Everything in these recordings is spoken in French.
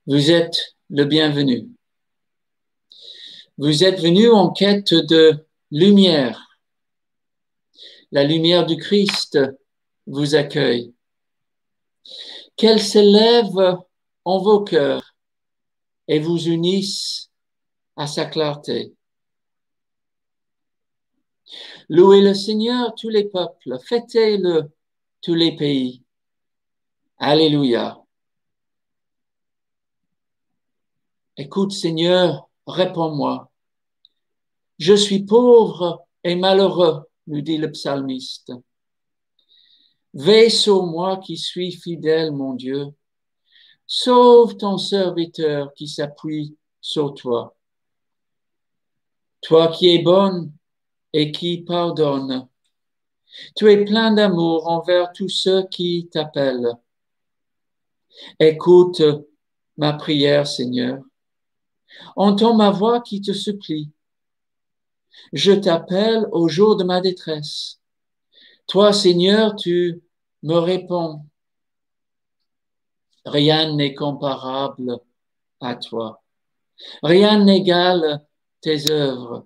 Vous êtes le bienvenu. Vous êtes venu en quête de lumière. La lumière du Christ vous accueille. Qu'elle s'élève en vos cœurs et vous unisse à sa clarté. Louez le Seigneur tous les peuples, fêtez-le tous les pays. Alléluia. Écoute, Seigneur, réponds-moi. Je suis pauvre et malheureux, nous dit le psalmiste. Veille sur moi qui suis fidèle, mon Dieu. Sauve ton serviteur qui s'appuie sur toi. Toi qui es bonne et qui pardonne. Tu es plein d'amour envers tous ceux qui t'appellent. Écoute ma prière, Seigneur. Entends ma voix qui te supplie. Je t'appelle au jour de ma détresse. Toi, Seigneur, tu me réponds. Rien n'est comparable à toi. Rien n'égale tes œuvres.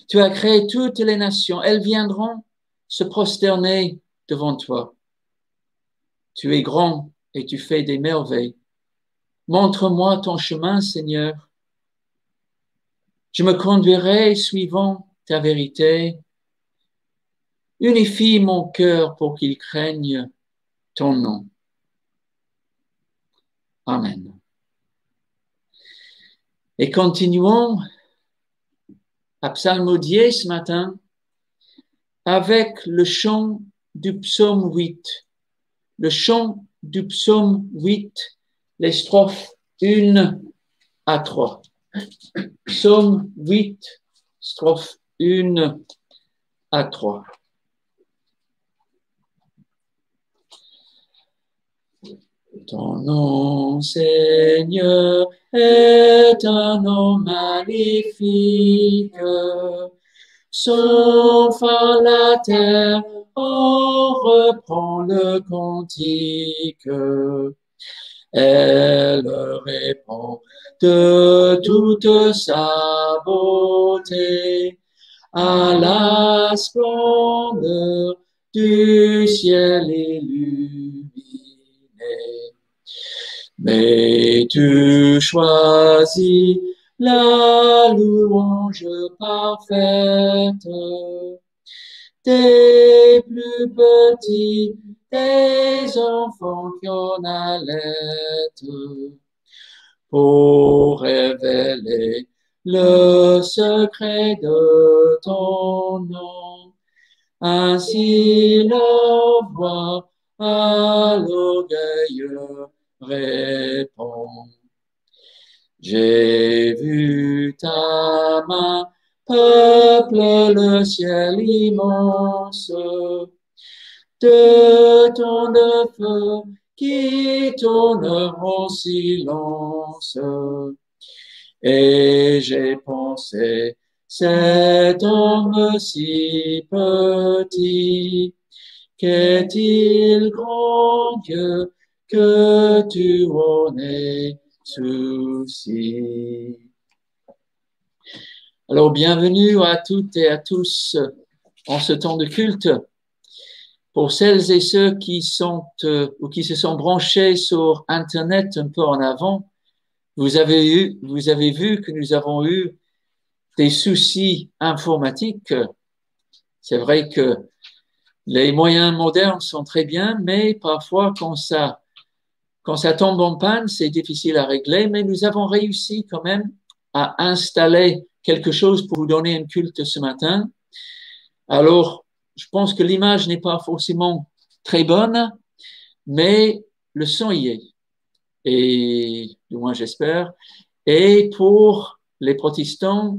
Tu as créé toutes les nations. Elles viendront se prosterner devant toi. Tu es grand et tu fais des merveilles. Montre-moi ton chemin, Seigneur. Je me conduirai suivant ta vérité. Unifie mon cœur pour qu'il craigne ton nom. Amen. Et continuons à psalmodier ce matin avec le chant du psaume 8. Le chant du psaume 8, les strophes 1 à 3. Psaume 8, strophes 1 à 3. Ton nom, Seigneur, est un nom magnifique. Sauf à la terre, on reprend le cantique. Elle répond de toute sa beauté à la splendeur du ciel illuminé. Mais tu choisis la louange parfaite des plus petits, des enfants qui en allaitent, pour révéler le secret de ton nom. Ainsi leur voix à l'orgueil répond. J'ai vu ta main peuple le ciel immense, de ton de feu qui tourne en silence. Et j'ai pensé, cet homme si petit, qu'est-il grand Dieu que tu en aies souci. Alors, bienvenue à toutes et à tous en ce temps de culte. Pour celles et ceux qui sont ou qui se sont branchés sur Internet un peu en avant, vous avez vu que nous avons eu des soucis informatiques. C'est vrai que les moyens modernes sont très bien, mais parfois quand ça tombe en panne, c'est difficile à régler, mais nous avons réussi quand même à installer quelque chose pour vous donner un culte ce matin. Alors, je pense que l'image n'est pas forcément très bonne, mais le son y est. Et du moins, j'espère. Et pour les protestants,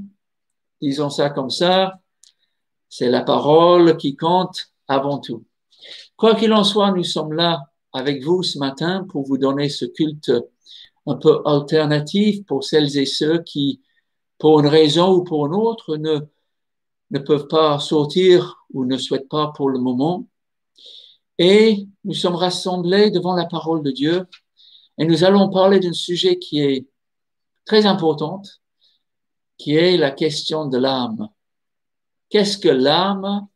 disons ça comme ça, c'est la parole qui compte avant tout. Quoi qu'il en soit, nous sommes là avec vous ce matin pour vous donner ce culte un peu alternatif pour celles et ceux qui, pour une raison ou pour une autre, ne peuvent pas sortir ou ne souhaitent pas pour le moment. Et nous sommes rassemblés devant la parole de Dieu Et nous allons parler d'un sujet qui est très important, qui est la question de l'âme. Qu'est-ce que l'âme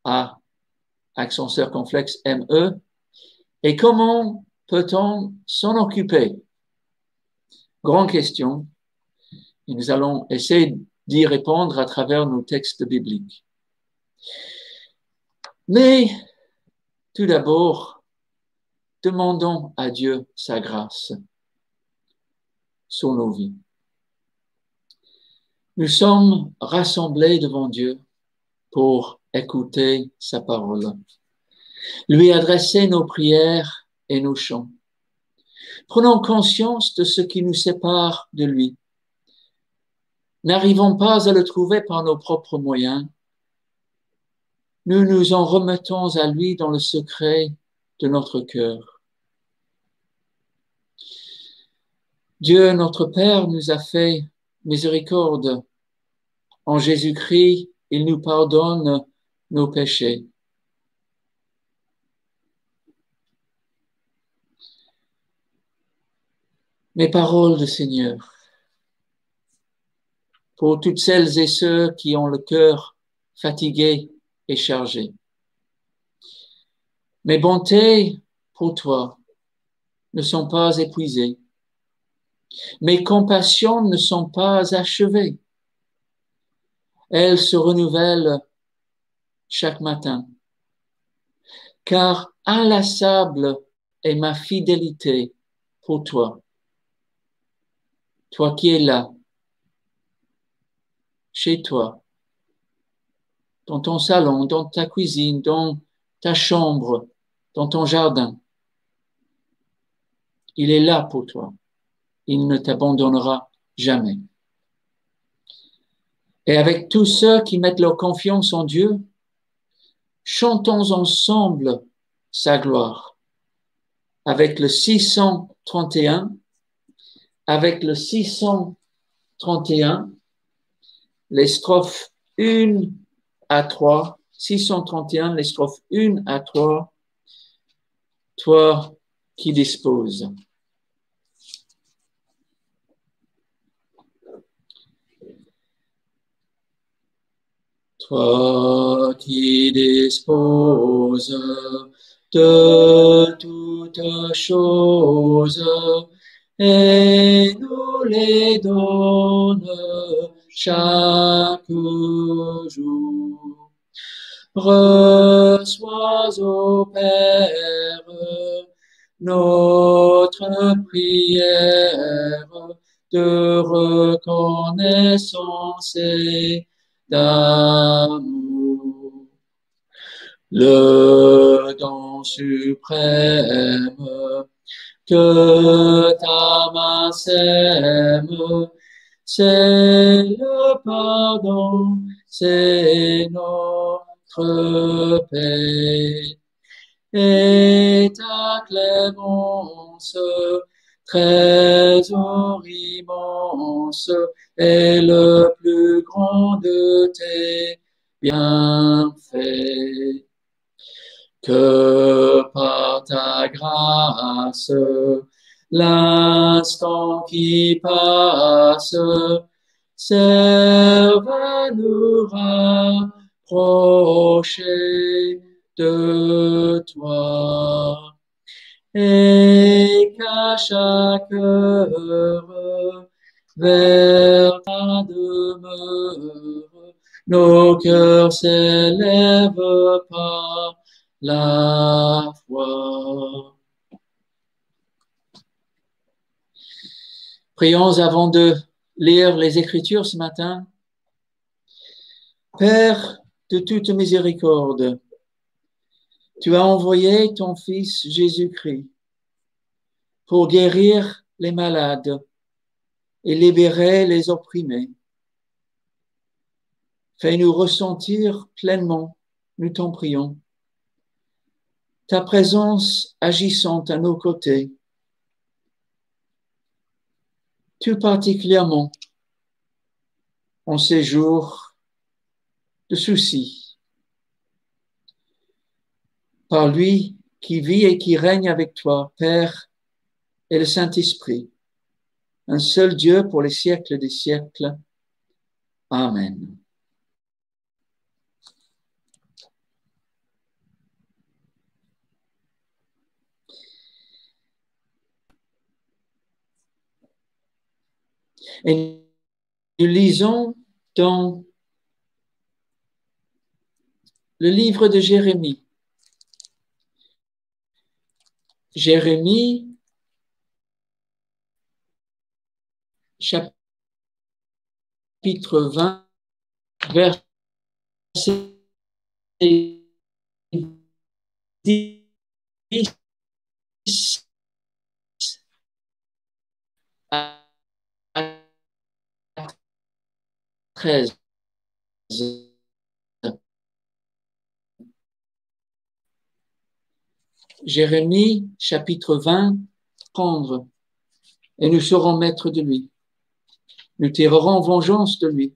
a, accent circonflexe ME, et comment peut-on s'en occuper? Grande question. Et nous allons essayer d'y répondre à travers nos textes bibliques. Mais tout d'abord, demandons à Dieu sa grâce sur nos vies. Nous sommes rassemblés devant Dieu pour écouter sa parole, lui adresser nos prières et nos chants. Prenons conscience de ce qui nous sépare de lui. N'arrivons pas à le trouver par nos propres moyens. Nous nous en remettons à lui dans le secret de notre cœur. Dieu, notre Père, nous a fait miséricorde. En Jésus-Christ, il nous pardonne nos péchés. Mes paroles de Seigneur, pour toutes celles et ceux qui ont le cœur fatigué et chargé. Mes bontés pour toi ne sont pas épuisées. Mes compassions ne sont pas achevées. Elles se renouvellent chaque matin. Car inlassable est ma fidélité pour toi. Toi qui es là, chez toi, dans ton salon, dans ta cuisine, dans ta chambre, dans ton jardin. Il est là pour toi. Il ne t'abandonnera jamais. Et avec tous ceux qui mettent leur confiance en Dieu, chantons ensemble sa gloire. Avec le 631, les strophes 1 à 3, 631, les strophes 1 à 3, toi qui disposes. Toi qui disposes de toutes choses et nous les donnes chaque jour. Reçois, ô Père, notre prière de reconnaissance et d'amour. Le don suprême que ta main sème, c'est le pardon, c'est notre paix. Et ta clémence, trésor immense, est le plus grand de tes bienfaits. Que par ta grâce, l'instant qui passe, serve à nous rapprocher de toi. Et qu'à chaque heure, vers ta demeure, nos cœurs s'élèvent par la foi. Prions avant de lire les Écritures ce matin. Père de toute miséricorde, tu as envoyé ton Fils Jésus-Christ pour guérir les malades et libérer les opprimés. Fais-nous ressentir pleinement, nous t'en prions, ta présence agissante à nos côtés, tout particulièrement en ces jours de soucis. Par lui qui vit et qui règne avec toi, Père et le Saint-Esprit, un seul Dieu pour les siècles des siècles. Amen. Et nous lisons dans le livre de Jérémie. Jérémie, chapitre 20, verset 10 à 13. Jérémie, chapitre 20, prendre, et nous serons maîtres de lui. Nous tirerons vengeance de lui.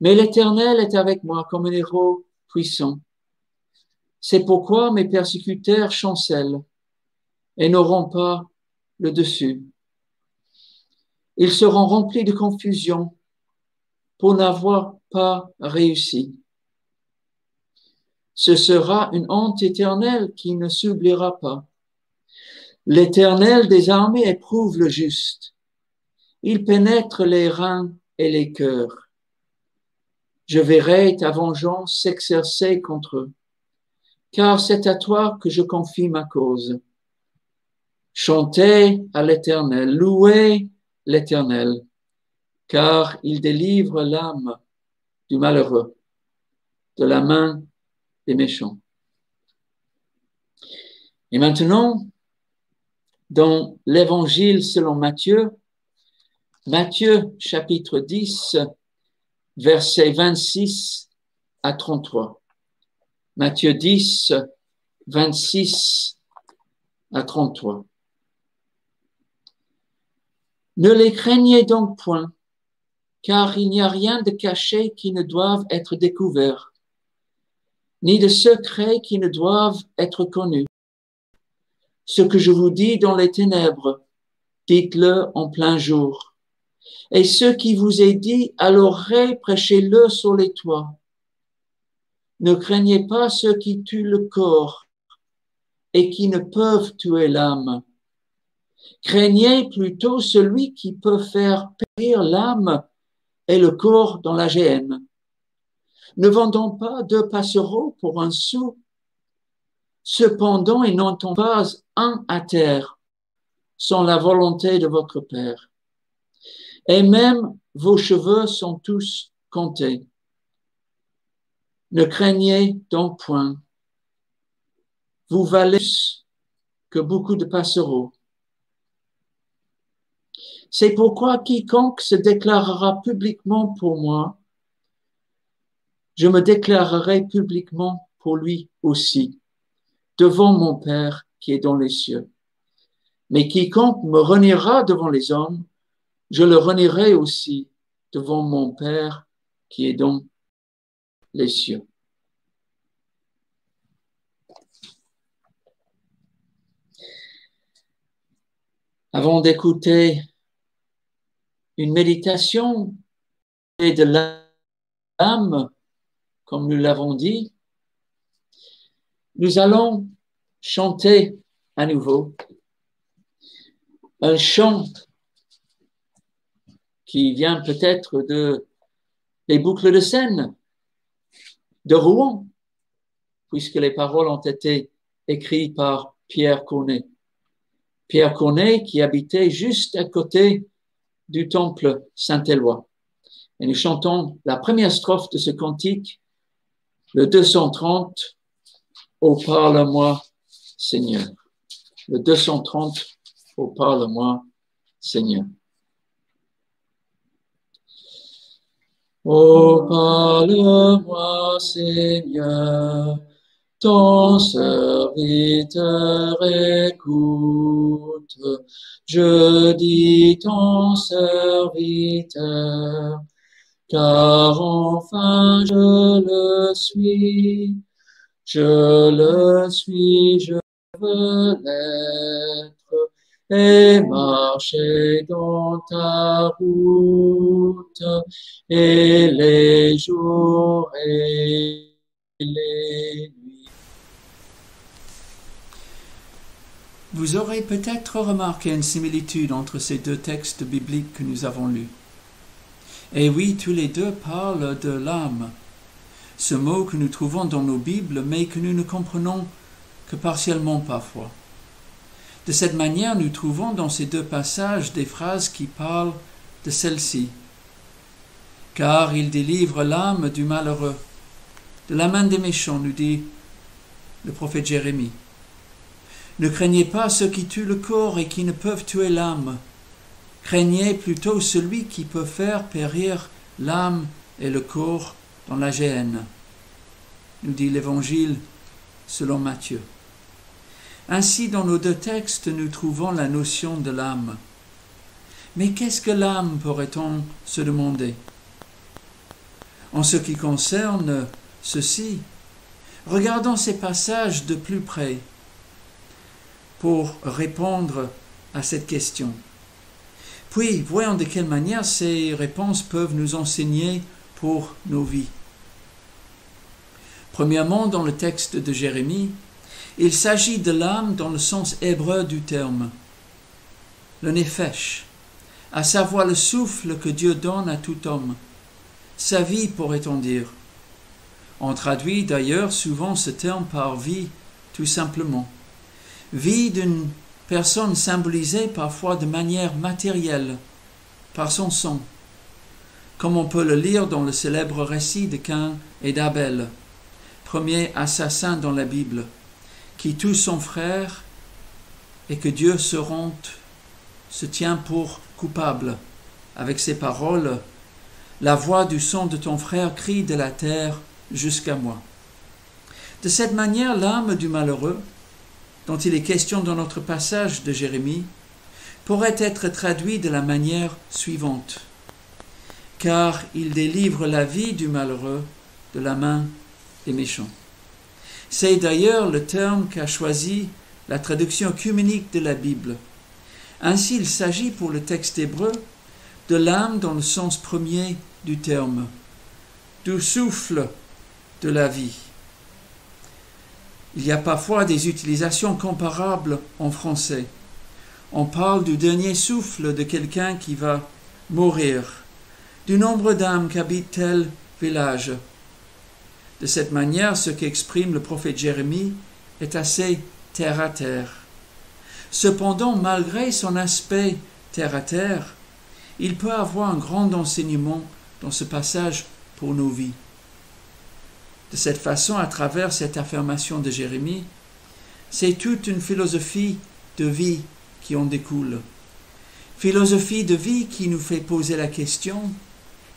Mais l'Éternel est avec moi comme un héros puissant. C'est pourquoi mes persécuteurs chancellent et n'auront pas le dessus. Ils seront remplis de confusion pour n'avoir pas réussi. Ce sera une honte éternelle qui ne s'oubliera pas. L'Éternel des armées éprouve le juste. Il pénètre les reins et les cœurs. Je verrai ta vengeance s'exercer contre eux, car c'est à toi que je confie ma cause. Chantez à l'Éternel, louez l'Éternel, car il délivre l'âme du malheureux de la main des méchants. Et maintenant, dans l'Évangile selon Matthieu, Matthieu chapitre 10, versets 26 à 33. Matthieu 10, 26 à 33. Ne les craignez donc point, car il n'y a rien de caché qui ne doive être découvert, ni de secret qui ne doivent être connus. Ce que je vous dis dans les ténèbres, dites-le en plein jour. Et ce qui vous est dit à l'oreille, prêchez-le sur les toits. Ne craignez pas ceux qui tuent le corps et qui ne peuvent tuer l'âme. Craignez plutôt celui qui peut faire périr l'âme et le corps dans la géhenne. Ne vendons pas 2 passereaux pour 1 sou. Cependant, ils n'en tombent pas un à terre sans la volonté de votre Père. Et même vos cheveux sont tous comptés. Ne craignez donc point. Vous valez plus que beaucoup de passereaux. C'est pourquoi quiconque se déclarera publiquement pour moi, je me déclarerai publiquement pour lui aussi, devant mon Père qui est dans les cieux. Mais quiconque me reniera devant les hommes, je le renierai aussi devant mon Père qui est dans les cieux. Avant d'écouter une méditation et de l'âme, comme nous l'avons dit, nous allons chanter à nouveau un chant qui vient peut-être des boucles de Seine, de Rouen, puisque les paroles ont été écrites par Pierre Corneille. Pierre Corneille qui habitait juste à côté du temple Saint-Éloi. Et nous chantons la première strophe de ce cantique, le 230, « Oh, parle-moi, Seigneur ». Le 230, « Oh, parle-moi, Seigneur ». Oh, parle-moi, Seigneur, ton serviteur écoute. Je dis ton serviteur, car enfin je le suis. Je le suis, je veux l'être et marcher dans ta route et les jours et les nuits. Vous aurez peut-être remarqué une similitude entre ces deux textes bibliques que nous avons lus. Et oui, tous les deux parlent de l'âme, ce mot que nous trouvons dans nos Bibles, mais que nous ne comprenons que partiellement parfois. De cette manière, nous trouvons dans ces deux passages des phrases qui parlent de celle-ci. Car il délivre l'âme du malheureux, de la main des méchants, nous dit le prophète Jérémie. Ne craignez pas ceux qui tuent le corps et qui ne peuvent tuer l'âme. Craignez plutôt celui qui peut faire périr l'âme et le corps dans la géhenne, nous dit l'Évangile selon Matthieu. Ainsi, dans nos deux textes, nous trouvons la notion de l'âme. Mais qu'est-ce que l'âme, pourrait-on se demander? En ce qui concerne ceci, regardons ces passages de plus près pour répondre à cette question. Puis, voyons de quelle manière ces réponses peuvent nous enseigner pour nos vies. Premièrement, dans le texte de Jérémie, il s'agit de l'âme dans le sens hébreu du terme, le nefesh, à savoir le souffle que Dieu donne à tout homme, sa vie pourrait-on dire. On traduit d'ailleurs souvent ce terme par vie, tout simplement. Vie d'une personne symbolisée parfois de manière matérielle, par son sang, comme on peut le lire dans le célèbre récit de Caïn et d'Abel, premier assassin dans la Bible, qui tue son frère et que Dieu se tient pour coupable avec ces paroles: « La voix du sang de ton frère crie de la terre jusqu'à moi. » De cette manière, l'âme du malheureux, dont il est question dans notre passage de Jérémie, pourrait être traduit de la manière suivante: car il délivre la vie du malheureux de la main des méchants. C'est d'ailleurs le terme qu'a choisi la traduction œcuménique de la Bible. Ainsi, il s'agit pour le texte hébreu de l'âme dans le sens premier du terme, du souffle de la vie. Il y a parfois des utilisations comparables en français. On parle du dernier souffle de quelqu'un qui va mourir, du nombre d'âmes qu'habite tel village. De cette manière, ce qu'exprime le prophète Jérémie est assez terre à terre. Cependant, malgré son aspect terre à terre, il peut avoir un grand enseignement dans ce passage pour nos vies. De cette façon, à travers cette affirmation de Jérémie, c'est toute une philosophie de vie qui en découle. Philosophie de vie qui nous fait poser la question: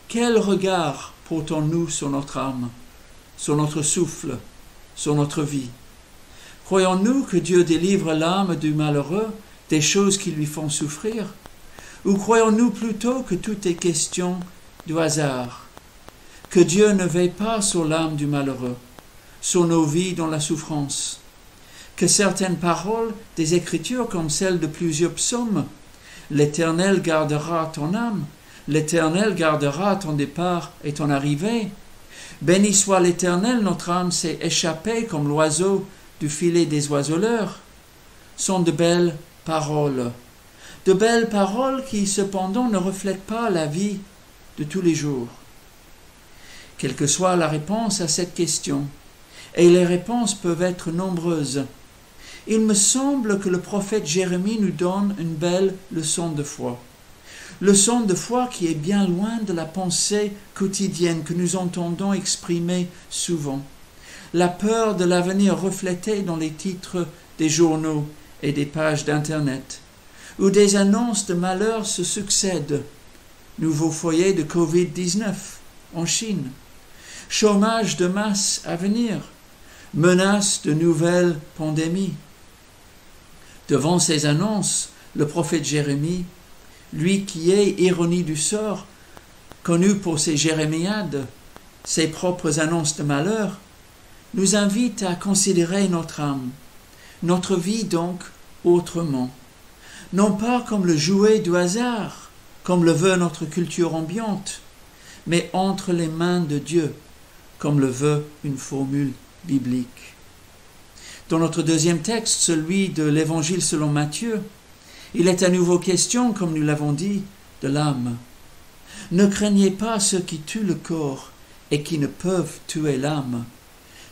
quel regard portons-nous sur notre âme, sur notre souffle, sur notre vie? Croyons-nous que Dieu délivre l'âme du malheureux des choses qui lui font souffrir? Ou croyons-nous plutôt que tout est question du hasard, que Dieu ne veille pas sur l'âme du malheureux, sur nos vies dans la souffrance, que certaines paroles des Écritures, comme celles de plusieurs psaumes, « L'Éternel gardera ton âme, l'Éternel gardera ton départ et ton arrivée. Béni soit l'Éternel, notre âme s'est échappée comme l'oiseau du filet des oiseleurs », sont de belles paroles. De belles paroles qui, cependant, ne reflètent pas la vie de tous les jours. Quelle que soit la réponse à cette question, et les réponses peuvent être nombreuses, il me semble que le prophète Jérémie nous donne une belle leçon de foi. Leçon de foi qui est bien loin de la pensée quotidienne que nous entendons exprimer souvent. La peur de l'avenir reflétée dans les titres des journaux et des pages d'Internet, où des annonces de malheur se succèdent. Nouveau foyer de Covid-19 en Chine, chômage de masse à venir, menace de nouvelles pandémies. Devant ces annonces, le prophète Jérémie, lui qui est ironie du sort, connu pour ses jérémiades, ses propres annonces de malheur, nous invite à considérer notre âme, notre vie donc autrement, non pas comme le jouet du hasard, comme le veut notre culture ambiante, mais entre les mains de Dieu, comme le veut une formule biblique. Dans notre deuxième texte, celui de l'Évangile selon Matthieu, il est à nouveau question, comme nous l'avons dit, de l'âme. Ne craignez pas ceux qui tuent le corps et qui ne peuvent tuer l'âme.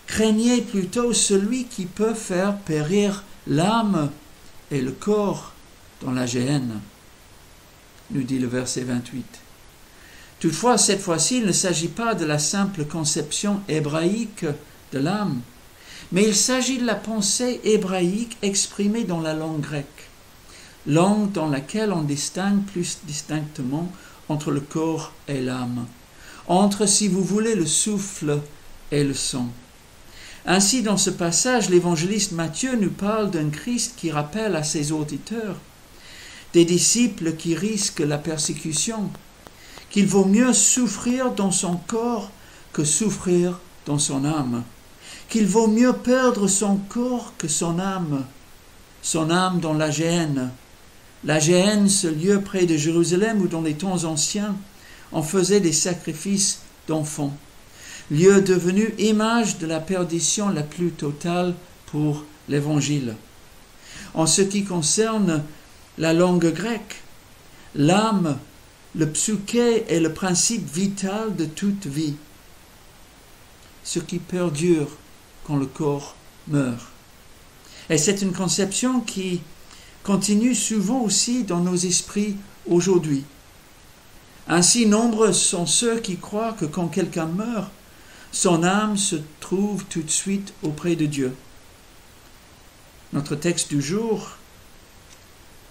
Craignez plutôt celui qui peut faire périr l'âme et le corps dans la géhenne, nous dit le verset 28. Toutefois, cette fois-ci, il ne s'agit pas de la simple conception hébraïque de l'âme, mais il s'agit de la pensée hébraïque exprimée dans la langue grecque, langue dans laquelle on distingue plus distinctement entre le corps et l'âme, entre, si vous voulez, le souffle et le sang. Ainsi, dans ce passage, l'évangéliste Matthieu nous parle d'un Christ qui rappelle à ses auditeurs, des disciples qui risquent la persécution, qu'il vaut mieux souffrir dans son corps que souffrir dans son âme, qu'il vaut mieux perdre son corps que son âme dans la géhenne. La géhenne, ce lieu près de Jérusalem où dans les temps anciens, on faisait des sacrifices d'enfants, lieu devenu image de la perdition la plus totale pour l'Évangile. En ce qui concerne la langue grecque, l'âme, le psyché est le principe vital de toute vie, ce qui perdure quand le corps meurt. Et c'est une conception qui continue souvent aussi dans nos esprits aujourd'hui. Ainsi, nombreux sont ceux qui croient que quand quelqu'un meurt, son âme se trouve tout de suite auprès de Dieu. Notre texte du jour,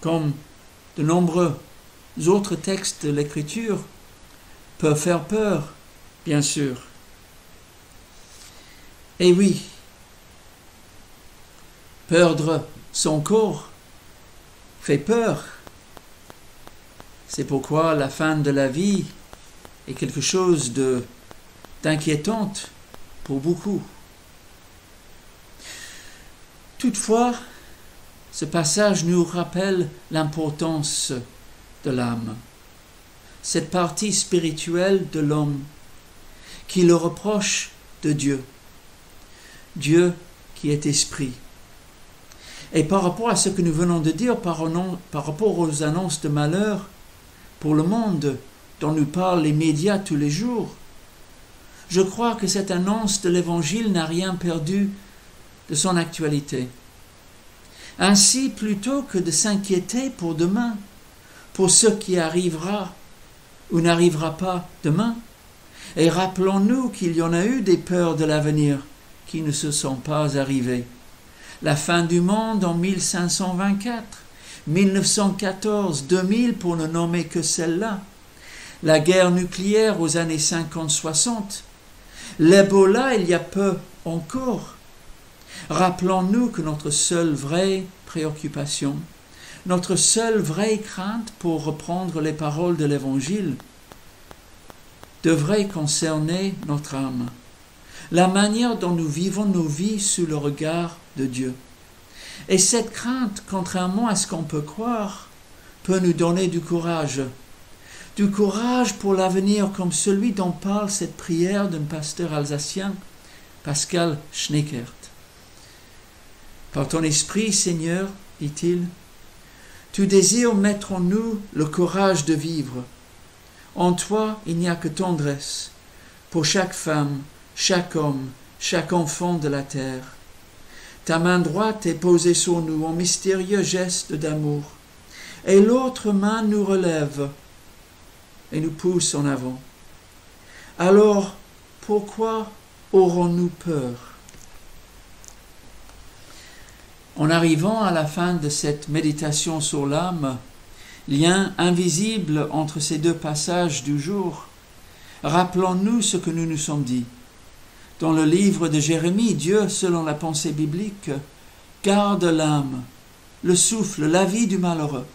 comme de nombreux autres textes de l'Écriture, peut faire peur, bien sûr. Et oui, perdre son corps fait peur. C'est pourquoi la fin de la vie est quelque chose d'inquiétante pour beaucoup. Toutefois, ce passage nous rappelle l'importance de l'âme, cette partie spirituelle de l'homme qui le reproche de Dieu, Dieu qui est esprit. Et par rapport à ce que nous venons de dire, par rapport aux annonces de malheur pour le monde dont nous parlent les médias tous les jours, je crois que cette annonce de l'Évangile n'a rien perdu de son actualité. Ainsi, plutôt que de s'inquiéter pour demain, pour ce qui arrivera ou n'arrivera pas demain, et rappelons-nous qu'il y en a eu des peurs de l'avenir qui ne se sont pas arrivées. La fin du monde en 1524, 1914, 2000 pour ne nommer que celle-là, la guerre nucléaire aux années 50-60, l'Ebola il y a peu encore. Rappelons-nous que notre seule vraie préoccupation, notre seule vraie crainte, pour reprendre les paroles de l'Évangile, devrait concerner notre âme, la manière dont nous vivons nos vies sous le regard de Dieu. Et cette crainte, contrairement à ce qu'on peut croire, peut nous donner du courage pour l'avenir, comme celui dont parle cette prière d'un pasteur alsacien, Pascal Schneekert. Par ton esprit, Seigneur, dit-il, tu désires mettre en nous le courage de vivre. En toi, il n'y a que tendresse pour chaque femme, chaque homme, chaque enfant de la terre. Ta main droite est posée sur nous en mystérieux geste d'amour, et l'autre main nous relève et nous pousse en avant. Alors, pourquoi aurons-nous peur? En arrivant à la fin de cette méditation sur l'âme, lien invisible entre ces deux passages du jour, rappelons-nous ce que nous nous sommes dit. Dans le livre de Jérémie, Dieu, selon la pensée biblique, garde l'âme, le souffle, la vie du malheureux.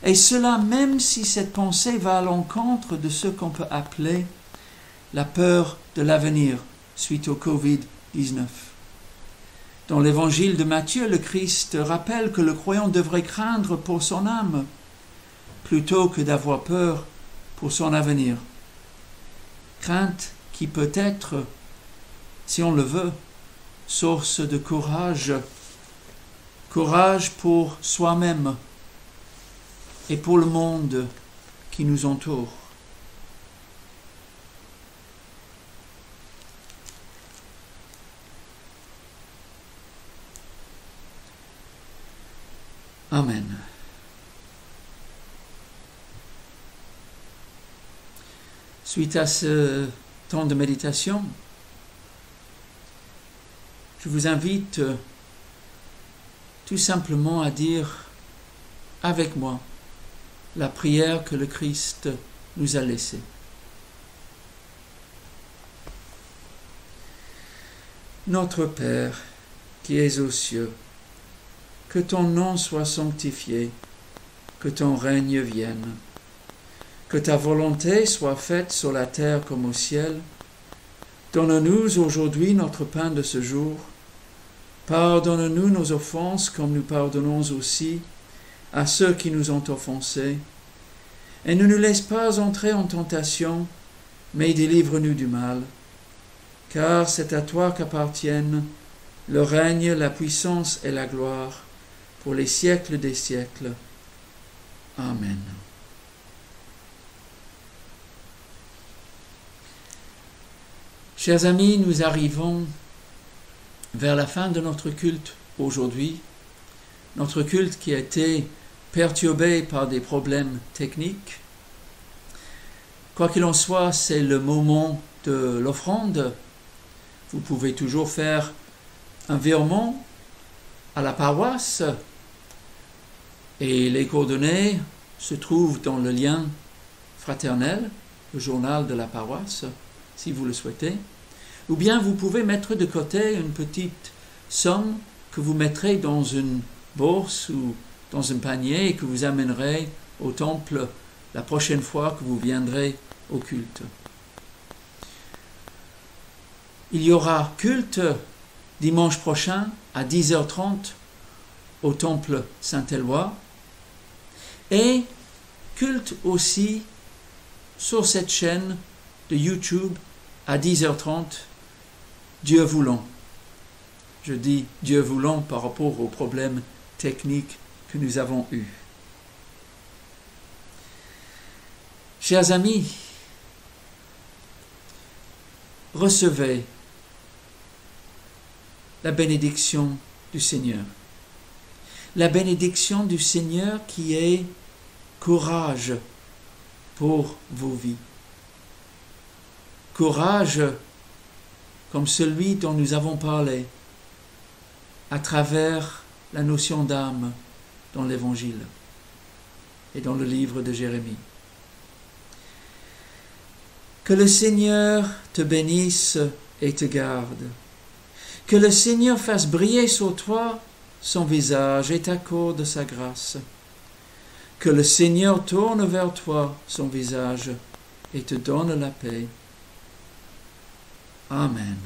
Et cela même si cette pensée va à l'encontre de ce qu'on peut appeler la peur de l'avenir suite au 19. Dans l'évangile de Matthieu, le Christ rappelle que le croyant devrait craindre pour son âme plutôt que d'avoir peur pour son avenir. Crainte qui peut être, si on le veut, source de courage. Courage pour soi-même et pour le monde qui nous entoure. Amen. Suite à ce temps de méditation, je vous invite tout simplement à dire avec moi la prière que le Christ nous a laissée. Notre Père, qui es aux cieux, que ton nom soit sanctifié, que ton règne vienne, que ta volonté soit faite sur la terre comme au ciel. Donne-nous aujourd'hui notre pain de ce jour. Pardonne-nous nos offenses comme nous pardonnons aussi à ceux qui nous ont offensés. Et ne nous laisse pas entrer en tentation, mais délivre-nous du mal. Car c'est à toi qu'appartiennent le règne, la puissance et la gloire pour les siècles des siècles. Amen. Chers amis, nous arrivons vers la fin de notre culte aujourd'hui. Notre culte qui a été perturbé par des problèmes techniques. Quoi qu'il en soit, c'est le moment de l'offrande. Vous pouvez toujours faire un virement à la paroisse et les coordonnées se trouvent dans le lien fraternel, le journal de la paroisse, si vous le souhaitez. Ou bien vous pouvez mettre de côté une petite somme que vous mettrez dans une bourse ou dans un panier et que vous amènerez au temple la prochaine fois que vous viendrez au culte. Il y aura culte dimanche prochain à 10h30 au temple Saint-Éloi et culte aussi sur cette chaîne de YouTube à 10h30, Dieu voulant. Je dis Dieu voulant par rapport aux problèmes techniques que nous avons eus. Chers amis, recevez la bénédiction du Seigneur. La bénédiction du Seigneur qui est courage pour vos vies. Courage comme celui dont nous avons parlé à travers la notion d'âme dans l'Évangile et dans le livre de Jérémie. Que le Seigneur te bénisse et te garde. Que le Seigneur fasse briller sur toi son visage et t'accorde sa grâce. Que le Seigneur tourne vers toi son visage et te donne la paix. Amen.